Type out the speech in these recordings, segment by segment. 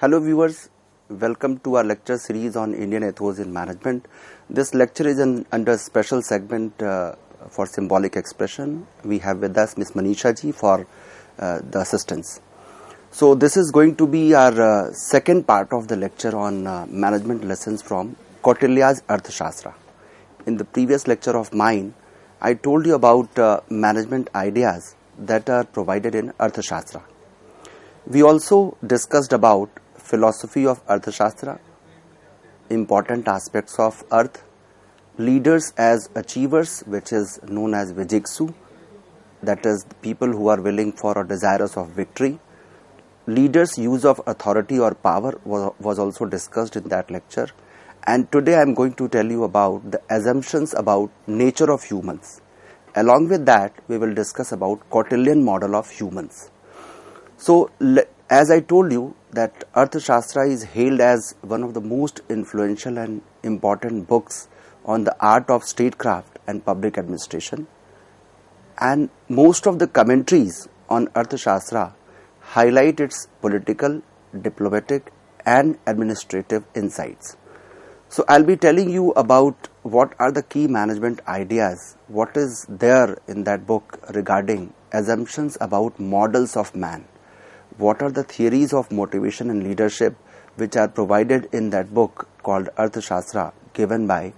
Hello viewers, welcome to our lecture series on Indian Ethos in Management. This lecture is under special segment for symbolic expression. We have with us Ms. Manisha ji for the assistance. So this is going to be our second part of the lecture on management lessons from Kautilya's Arthashastra. In the previous lecture of mine, I told you about management ideas that are provided in Arthashastra. We also discussed about philosophy of Arthashastra, important aspects of Arth, leaders as achievers, which is known as Vijigsu, that is the people who are willing for or desirous of victory. Leaders' use of authority or power was also discussed in that lecture. And today I am going to tell you about the assumptions about nature of humans. Along with that, we will discuss about Kautilian model of humans. So, as I told you that Arthashastra is hailed as one of the most influential and important books on the art of statecraft and public administration. And most of the commentaries on Arthashastra highlight its political, diplomatic and administrative insights. So I'll be telling you about what are the key management ideas, what is there in that book regarding assumptions about models of man. What are the theories of motivation and leadership which are provided in that book called Arthashastra given by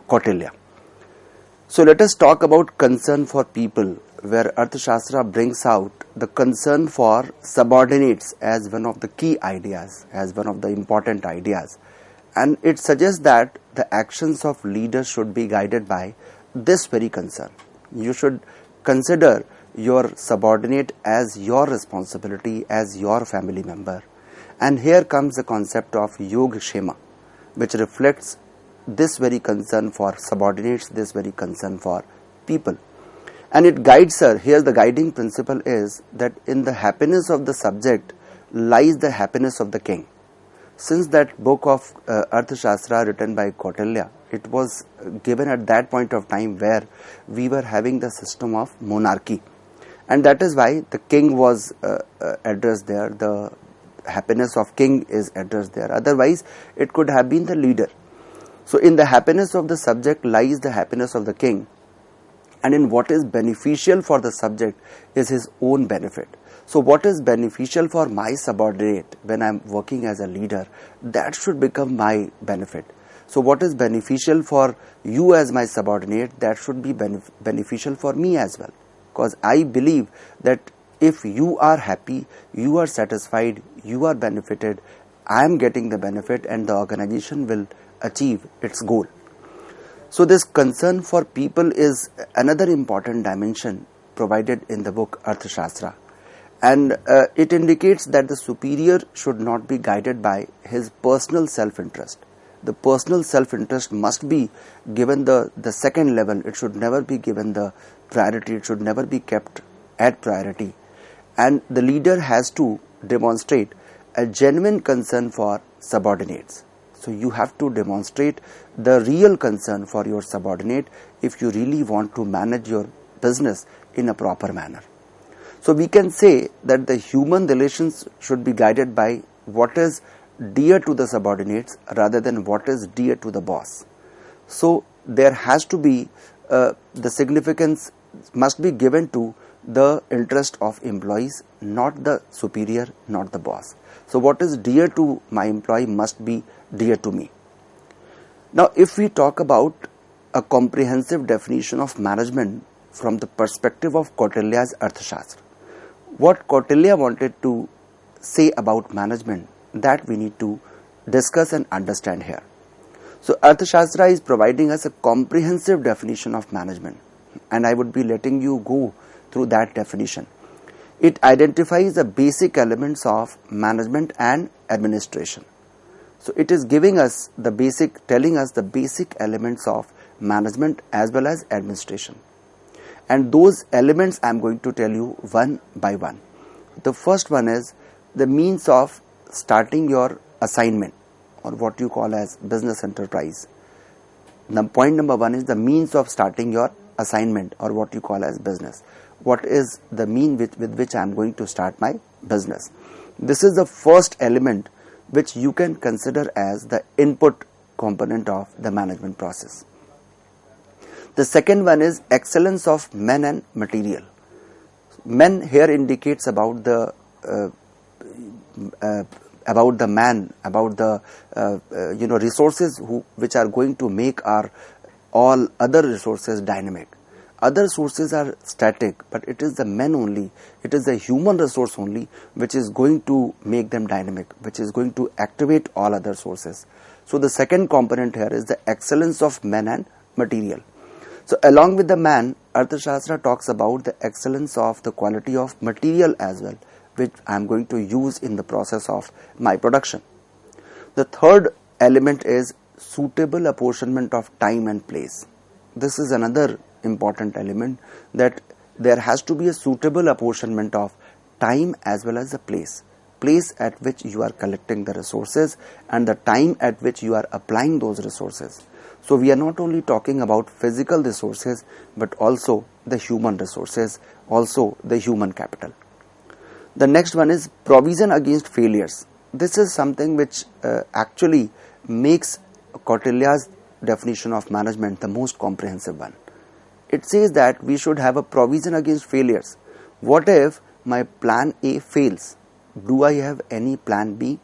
Kautilya. So let us talk about concern for people, where Arthashastra brings out the concern for subordinates as one of the key ideas, as one of the important ideas. And it suggests that the actions of leaders should be guided by this very concern. You should consider your subordinate as your responsibility, as your family member. And here comes the concept of Yogkshema, which reflects this very concern for subordinates, this very concern for people. And it guides her. Here the guiding principle is that in the happiness of the subject lies the happiness of the king. Since that book of Arthashastra written by Kautilya, it was given at that point of time where we were having the system of monarchy. And that is why the king was addressed there, the happiness of king is addressed there. Otherwise, it could have been the leader. So in the happiness of the subject lies the happiness of the king. And in what is beneficial for the subject is his own benefit. So what is beneficial for my subordinate when I am working as a leader, that should become my benefit. So what is beneficial for you as my subordinate, that should be beneficial for me as well. Because I believe that if you are happy, you are satisfied, you are benefited, I am getting the benefit and the organization will achieve its goal. So this concern for people is another important dimension provided in the book Arthashastra. And it indicates that the superior should not be guided by his personal self-interest. The personal self-interest must be given the second level. It should never be given the priority. It should never be kept at priority. And the leader has to demonstrate a genuine concern for subordinates. So you have to demonstrate the real concern for your subordinate if you really want to manage your business in a proper manner. So we can say that the human relations should be guided by what is dear to the subordinates rather than what is dear to the boss. So there has to be the significance must be given to the interest of employees, not the superior, not the boss. So what is dear to my employee must be dear to me. Now if we talk about a comprehensive definition of management from the perspective of Kautilya's Arthashastra, what Kautilya wanted to say about management, that we need to discuss and understand here. So Arthashastra is providing us a comprehensive definition of management, and I would be letting you go through that definition. It identifies the basic elements of management and administration. So it is telling us the basic elements of management as well as administration. And those elements I am going to tell you one by one. The first one is the means of starting your assignment, or what you call as business enterprise. Point number one is the means of starting your assignment, or what you call as business. What is the mean with which I am going to start my business? This is the first element which you can consider as the input component of the management process. The second one is excellence of men and material. Men here indicates about the man, about the resources which are going to make our all other resources dynamic. Other sources are static, but it is the men only, it is the human resource only which is going to make them dynamic, which is going to activate all other sources. So the second component here is the excellence of men and material. So along with the man, Arthashastra talks about the excellence of the quality of material as well, which I am going to use in the process of my production. The third element is suitable apportionment of time and place. This is another important element, that there has to be a suitable apportionment of time as well as the place at which you are collecting the resources and the time at which you are applying those resources. So we are not only talking about physical resources, but also the human resources, also the human capital. The next one is provision against failures. This is something which actually makes Kautilya's definition of management the most comprehensive one. It says that we should have a provision against failures. What if my plan A fails? Do I have any plan B?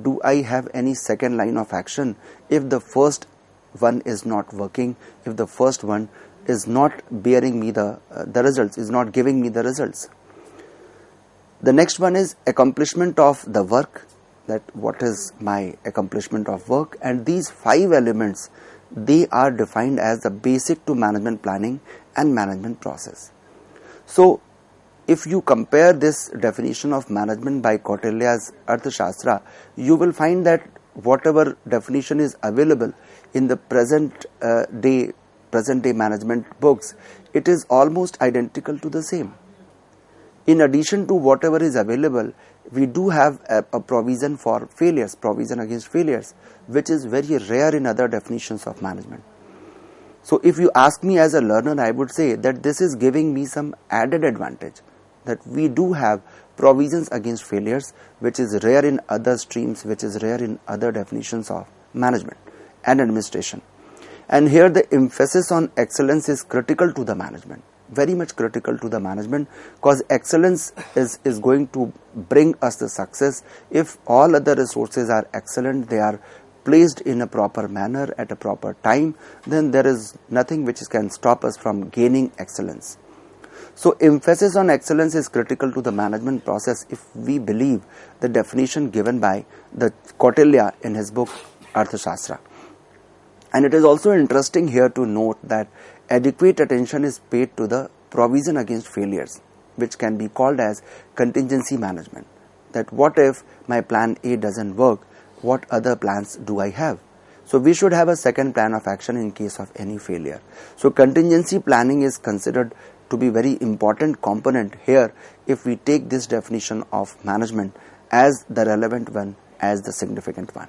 Do I have any second line of action if the first one is not working, if the first one is not bearing me the results, is not giving me the results? The next one is accomplishment of the work, that what is my accomplishment of work, and these 5 elements, they are defined as the basic to management planning and management process. So if you compare this definition of management by Kautilya's Arthashastra, you will find that whatever definition is available in the present day management books, it is almost identical to the same. In addition to whatever is available, we do have a provision for failures, provision against failures, which is very rare in other definitions of management. So if you ask me as a learner, I would say that this is giving me some added advantage, that we do have provisions against failures, which is rare in other streams, which is rare in other definitions of management and administration. And here the emphasis on excellence is critical to the management, very much critical to the management, because excellence is going to bring us the success. If all other resources are excellent, they are placed in a proper manner at a proper time, then there is nothing which can stop us from gaining excellence. So emphasis on excellence is critical to the management process if we believe the definition given by the Kautilya in his book Arthashastra. And it is also interesting here to note that adequate attention is paid to the provision against failures, which can be called as contingency management. That what if my plan A doesn't work, what other plans do I have? So we should have a second plan of action in case of any failure. So contingency planning is considered to be very important component here if we take this definition of management as the relevant one, as the significant one.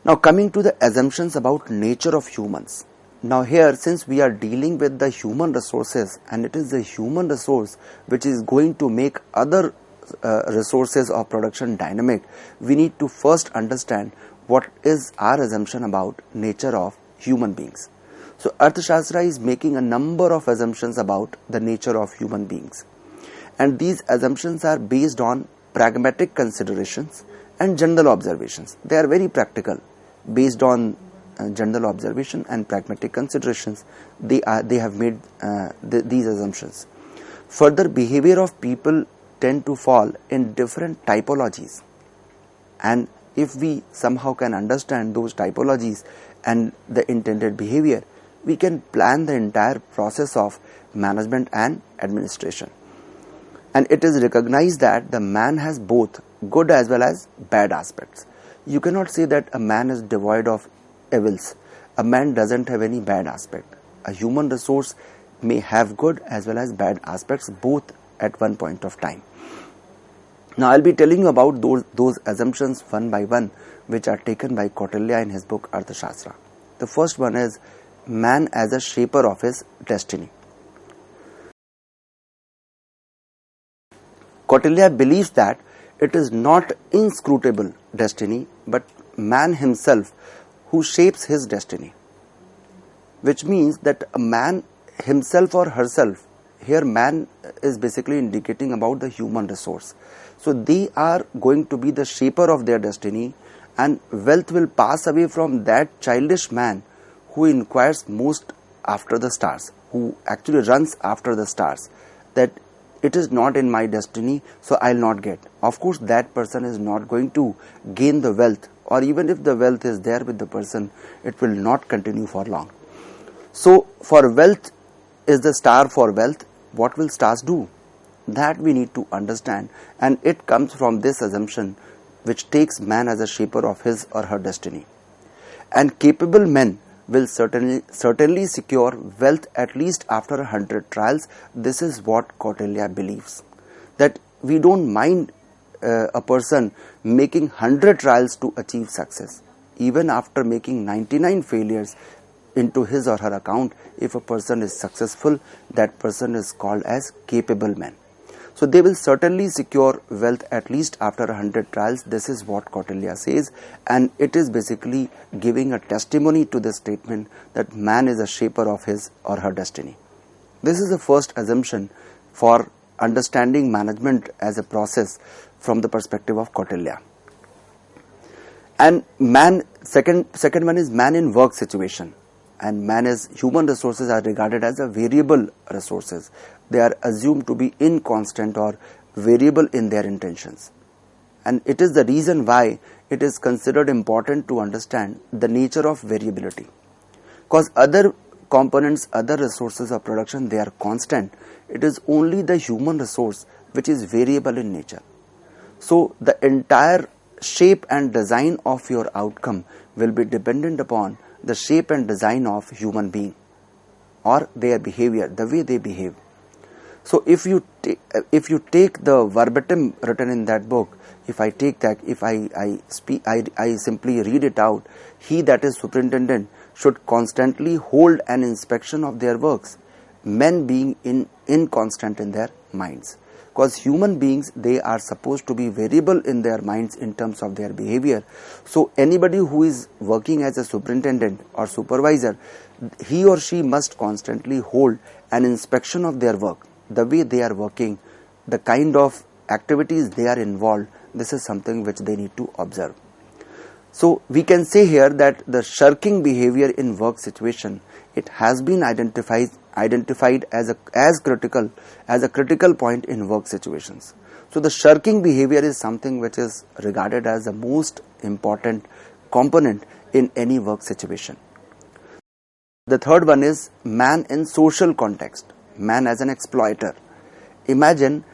Now coming to the assumptions about nature of humans. Now here, since we are dealing with the human resources, and it is the human resource which is going to make other resources of production dynamic, we need to first understand what is our assumption about nature of human beings. So Arthashastra is making a number of assumptions about the nature of human beings, and these assumptions are based on pragmatic considerations and general observations. They are very practical, based on general observation and pragmatic considerations. They have made these assumptions. Further, behavior of people tend to fall in different typologies, and if we somehow can understand those typologies and the intended behavior, we can plan the entire process of management and administration. And it is recognized that the man has both good as well as bad aspects. You cannot say that a man is devoid of evils. A man doesn't have any bad aspect. A human resource may have good as well as bad aspects, both at one point of time. Now I'll be telling you about those assumptions one by one, which are taken by Kautilya in his book Arthashastra. The first one is man as a shaper of his destiny. Kautilya believes that it is not inscrutable destiny, but man himself who shapes his destiny. Which means that a man himself or herself, here man is basically indicating about the human resource. So they are going to be the shaper of their destiny, and wealth will pass away from that childish man who inquires most after the stars, who actually runs after the stars, that it is not in my destiny, so I'll not get. Of course, that person is not going to gain the wealth, or even if the wealth is there with the person, it will not continue for long. So, for wealth is the star for wealth. What will stars do? That we need to understand, and it comes from this assumption which takes man as a shaper of his or her destiny. And capable men will certainly secure wealth at least after 100 trials. This is what Kautilya believes, that we don't mind a person making 100 trials to achieve success. Even after making 99 failures into his or her account, if a person is successful, that person is called as capable man. So they will certainly secure wealth at least after 100 trials. This is what Kautilya says, and it is basically giving a testimony to the statement that man is a shaper of his or her destiny. This is the first assumption for understanding management as a process from the perspective of Kautilya. And man, second one is man in work situation. And man as human resources are regarded as a variable resources. They are assumed to be inconstant or variable in their intentions. And it is the reason why it is considered important to understand the nature of variability. Because other components, other resources of production, they are constant. It is only the human resource which is variable in nature. So the entire shape and design of your outcome will be dependent upon the shape and design of human being or their behavior, the way they behave. So if you take the verbatim written in that book, if I take that, if I simply read it out, he that is superintendent should constantly hold an inspection of their works, men being inconstant in their minds. Because human beings, they are supposed to be variable in their minds in terms of their behavior. So anybody who is working as a superintendent or supervisor, he or she must constantly hold an inspection of their work, the way they are working, the kind of activities they are involved. This is something which they need to observe. So we can say here that the shirking behavior in work situation, it has been identified as a critical point in work situations. So the shirking behavior is something which is regarded as the most important component in any work situation. The third one is man in social context, man as an exploiter. Imagine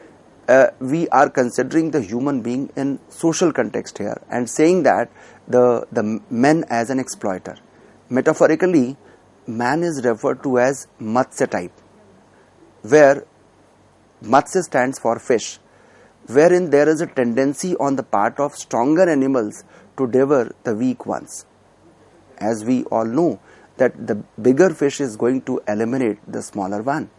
we are considering the human being in social context here and saying that the man as an exploiter. Metaphorically, man is referred to as Matsya type, where Matsya stands for fish, wherein there is a tendency on the part of stronger animals to devour the weak ones. As we all know that the bigger fish is going to eliminate the smaller one.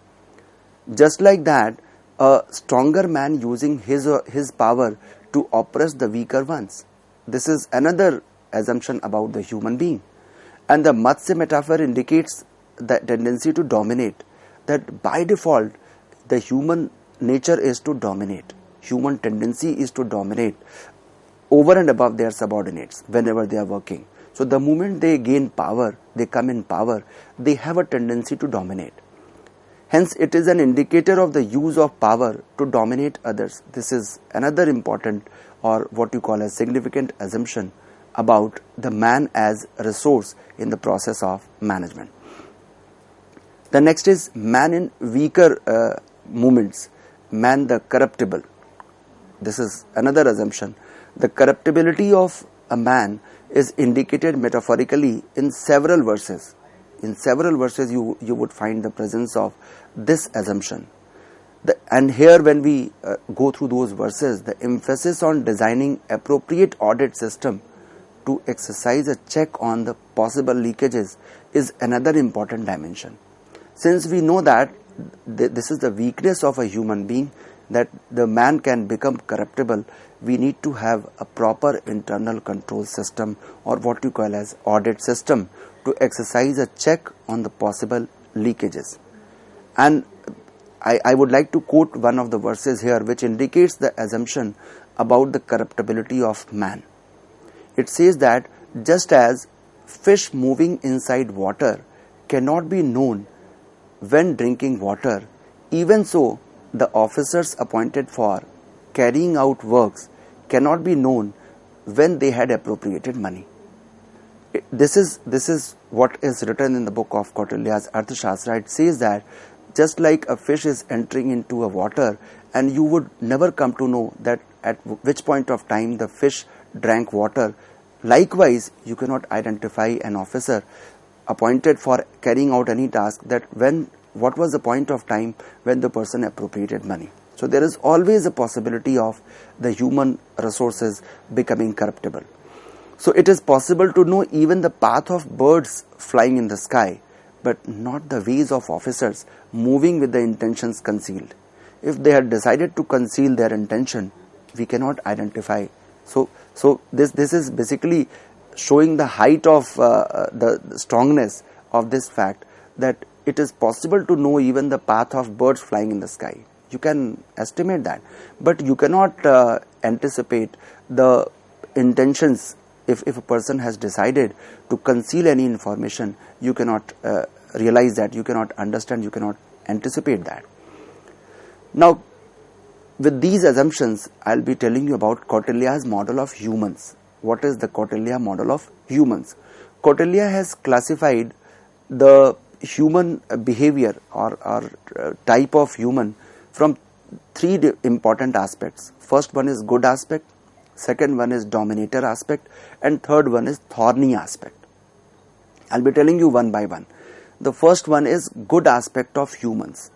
Just like that, a stronger man using his power to oppress the weaker ones. This is another assumption about the human being. And the Matsya metaphor indicates the tendency to dominate, that by default the human nature is to dominate. Human tendency is to dominate over and above their subordinates whenever they are working. So the moment they gain power, they come in power, they have a tendency to dominate. Hence, it is an indicator of the use of power to dominate others. This is another important, or what you call a significant assumption about the man as a resource in the process of management. The next is man in weaker movements, man the corruptible. This is another assumption. The corruptibility of a man is indicated metaphorically in several verses. In several verses you would find the presence of this assumption. And here when we go through those verses, the emphasis on designing appropriate audit system to exercise a check on the possible leakages is another important dimension. Since we know that this is the weakness of a human being, that the man can become corruptible, we need to have a proper internal control system, or what you call as audit system, to exercise a check on the possible leakages. And I would like to quote one of the verses here which indicates the assumption about the corruptibility of man. It says that just as fish moving inside water cannot be known when drinking water, even so the officers appointed for carrying out works cannot be known when they had appropriated money. This is what is written in the book of Kautilya's Arthashastra. It says that just like a fish is entering into a water, and you would never come to know that at which point of time the fish drank water, likewise you cannot identify an officer appointed for carrying out any task that what was the point of time when the person appropriated money. So there is always a possibility of the human resources becoming corruptible. So it is possible to know even the path of birds flying in the sky, but not the ways of officers moving with the intentions concealed. If they had decided to conceal their intention, we cannot identify. So this is basically showing the height of the strongness of this fact, that it is possible to know even the path of birds flying in the sky. You can estimate that, but you cannot anticipate the intentions. If a person has decided to conceal any information, you cannot realize that, you cannot understand, you cannot anticipate that. Now, with these assumptions, I'll be telling you about Kautilya's model of humans. What is the Kautilya model of humans? Kautilya has classified the human behavior or type of human from three important aspects. First one is good aspect, second one is dominator aspect, and third one is thorny aspect. I'll be telling you one by one. The first one is good aspect of humans.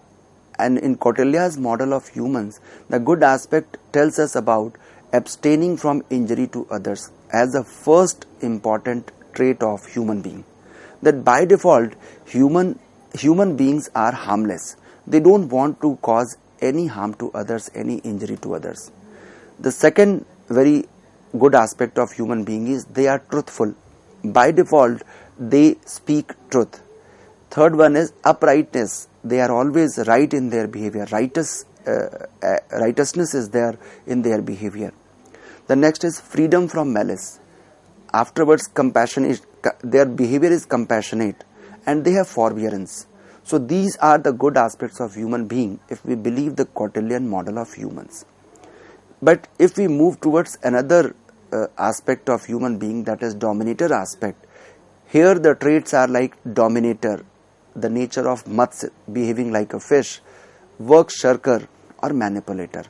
And in Kautilya's model of humans, the good aspect tells us about abstaining from injury to others as the first important trait of human being. That by default, human beings are harmless. They don't want to cause any harm to others, any injury to others. The second very good aspect of human being is they are truthful. By default, they speak truth. Third one is uprightness. They are always right in their behavior. Righteousness is there in their behavior. The next is freedom from malice. Afterwards, their behavior is compassionate, and they have forbearance. So these are the good aspects of human being if we believe the Kautilyan model of humans. But if we move towards another aspect of human being, that is dominator aspect, here the traits are like dominator, the nature of Matsya, behaving like a fish, work shirker or manipulator.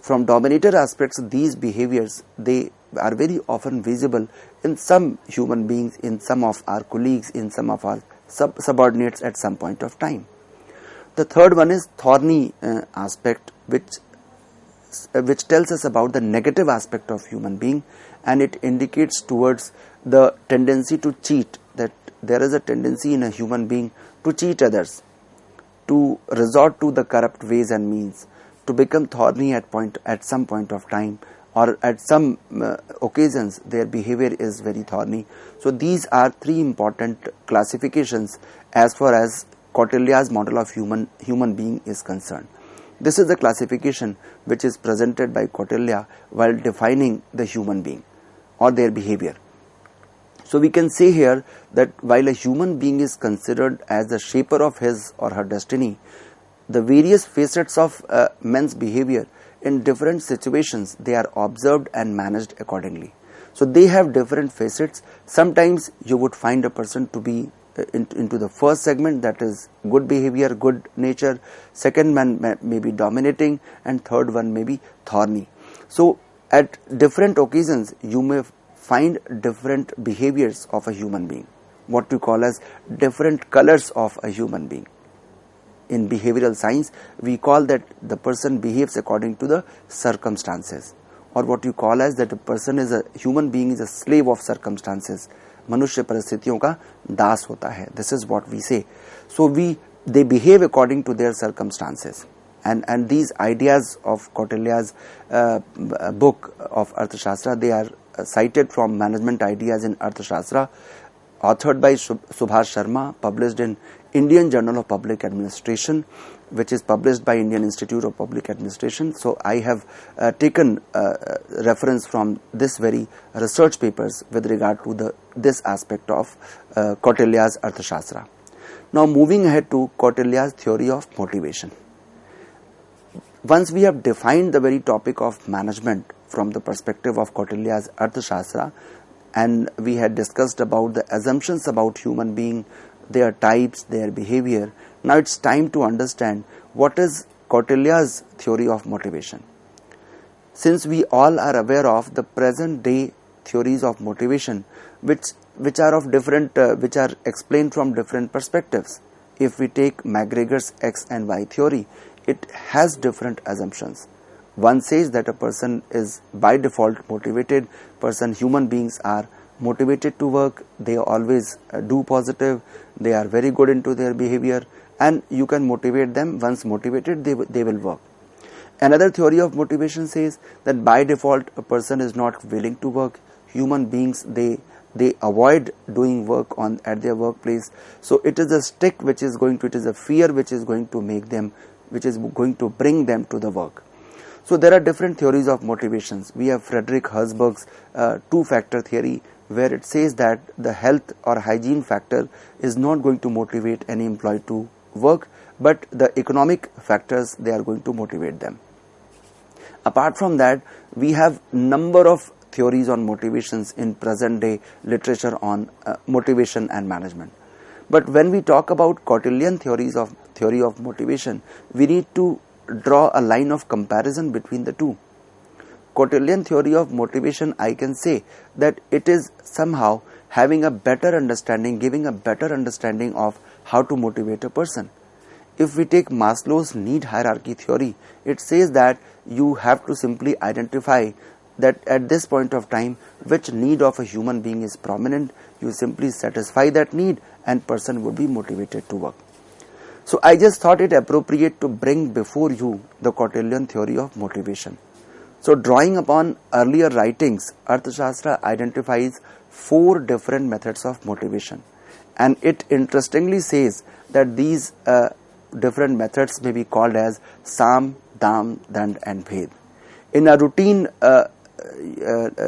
From dominator aspects, these behaviors, they are very often visible in some human beings, in some of our colleagues, in some of our subordinates at some point of time. The third one is thorny aspect, which tells us about the negative aspect of human being, and it indicates towards the tendency to cheat, that there is a tendency in a human being to cheat others, to resort to the corrupt ways and means, to become thorny at some point of time, or at some occasions their behavior is very thorny. So these are three important classifications as far as Kautilya's model of human being is concerned. This is the classification which is presented by Kautilya while defining the human being or their behavior. So we can say here that while a human being is considered as the shaper of his or her destiny, the various facets of men's behavior in different situations, they are observed and managed accordingly. So they have different facets. Sometimes you would find a person to be into the first segment, that is good behavior, good nature. Second one may be dominating, and third one may be thorny. So at different occasions you may find different behaviors of a human being, what we call as different colors of a human being. In behavioral science, we call that the person behaves according to the circumstances, or what you call as that a human being is a slave of circumstances. मनुष्य परिस्थितियों का दास होता है. This is what we say. So they behave according to their circumstances, And these ideas of Kautilya's book of Arthashastra, they are cited from Management Ideas in Arthashastra, authored by Subhash Sharma, published in Indian Journal of Public Administration, which is published by Indian Institute of Public Administration. So I have taken reference from this very research papers with regard to this aspect of Kautilya's Arthashastra. Now moving ahead to Kautilya's theory of motivation. Once we have defined the very topic of management from the perspective of Kautilya's Arthashastra, and we had discussed about the assumptions about human being, their types, their behavior, now it's time to understand what is Kautilya's theory of motivation. Since we all are aware of the present day theories of motivation, which are of different, which are explained from different perspectives. If we take McGregor's X and Y theory, it has different assumptions. One says that a person is by default motivated, human beings are motivated to work, they always do positive, they are very good into their behavior, and you can motivate them. Once motivated, they will work. Another theory of motivation says that by default a person is not willing to work. Human beings, they avoid doing work at their workplace. So it is a stick which is going to, it is a fear which is going to make them, which is going to bring them to the work. So there are different theories of motivations. We have Frederick Herzberg's two-factor theory, where it says that the health or hygiene factor is not going to motivate any employee to work, but the economic factors, they are going to motivate them. Apart from that, we have number of theories on motivations in present day literature on motivation and management. But when we talk about Kautilyan theory of motivation, we need to draw a line of comparison between the two. Kautilyan theory of motivation, I can say that it is somehow having a better understanding, giving a better understanding of how to motivate a person. If we take Maslow's need hierarchy theory, it says that you have to simply identify that at this point of time, which need of a human being is prominent. You simply satisfy that need and person would be motivated to work. So I just thought it appropriate to bring before you the Kautilyan theory of motivation. So drawing upon earlier writings, Arthashastra identifies 4 different methods of motivation, and it interestingly says that these different methods may be called as Sam, Dam, Dand and Bhed. In a routine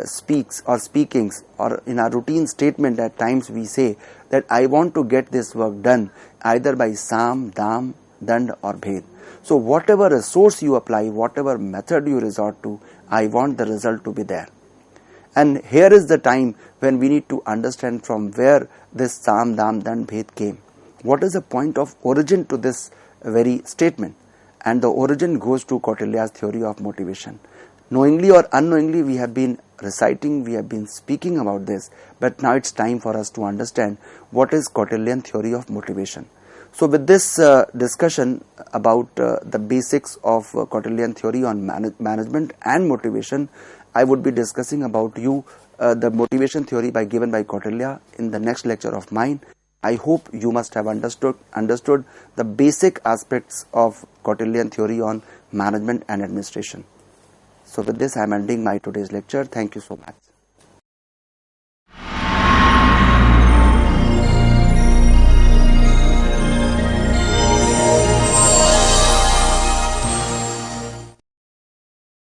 speakings or in our routine statement, at times we say that I want to get this work done either by Sam, Dam, Dand or Bhed. So whatever resource you apply, whatever method you resort to, I want the result to be there. And here is the time when we need to understand from where this Sam, Dam, Dand, Bhed came. What is the point of origin to this very statement? And the origin goes to Kautilya's theory of motivation. Knowingly or unknowingly, we have been reciting, we have been speaking about this, but now it's time for us to understand what is Kautilyan theory of motivation. So with this discussion about the basics of Kautilyan theory on management and motivation, I would be discussing about the motivation theory given by Kautilya in the next lecture of mine. I hope you must have understood the basic aspects of Kautilyan theory on management and administration. So with this, I am ending my today's lecture. Thank you so much.